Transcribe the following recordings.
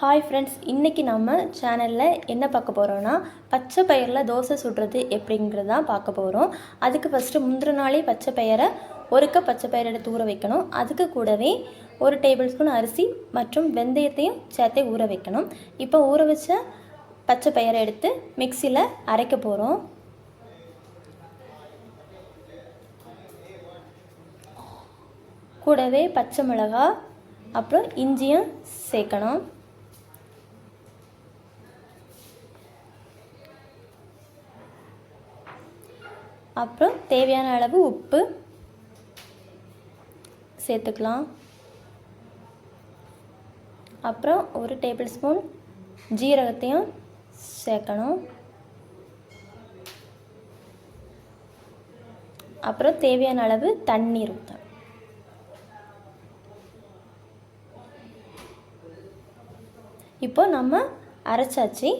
Hi friends, இன்றைக்கி நம்ம சேனலில் என்ன பார்க்க போகிறோன்னா பச்சை பயிரில் தோசை சுடுறது எப்படிங்கிறது தான் பார்க்க போகிறோம். அதுக்கு ஃபஸ்ட்டு முந்தின நாளே பச்சை பயிரை ஒரு கப் பச்சை பயிரை எடுத்து ஊற வைக்கணும். அதுக்கு கூடவே 1 டேபிள் ஸ்பூன் அரிசி மற்றும் வெந்தயத்தையும் சேர்த்து ஊற வைக்கணும். இப்போ ஊற வச்ச பச்சை பயிரை எடுத்து மிக்சியில் அரைக்க போகிறோம். கூடவே பச்சை மிளகாய் அப்புறம் இஞ்சியும் சேர்க்கணும். அப்புறம் தேவையான அளவு உப்பு சேர்த்துக்கலாம். அப்புறம் 1 டேபிள் ஸ்பூன் ஜீரகத்தையும் சேர்க்கணும். அப்புறம் தேவையான அளவு தண்ணீர் ஊற்றணும். இப்போ நம்ம அரைச்சாச்சு.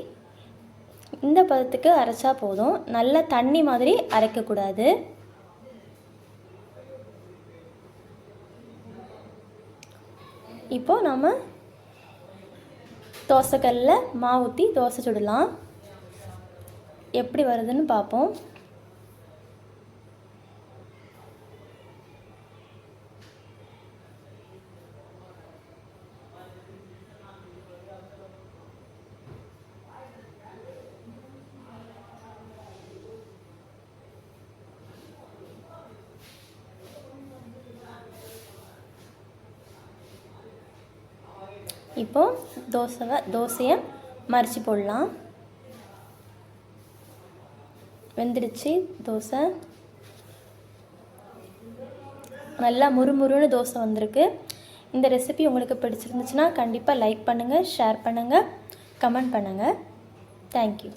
இந்த பதத்துக்கு அரைச்சா போதும். நல்ல தண்ணி மாதிரி அரைக்கக்கூடாது. இப்போ நம்ம தோசைக்கல்லில் மாவு ஊற்றி தோசை சுடலாம். எப்படி வருதுன்னு பார்ப்போம். இப்போ தோசையை மறித்து போடலாம். வெந்துடுச்சு தோசை. நல்லா முறுமுறுன்னு தோசை வந்திருக்கு. இந்த ரெசிபி உங்களுக்கு பிடிச்சிருந்துச்சுன்னா கண்டிப்பாக லைக் பண்ணுங்கள், ஷேர் பண்ணுங்கள், கமெண்ட் பண்ணுங்கள். தேங்க்யூ.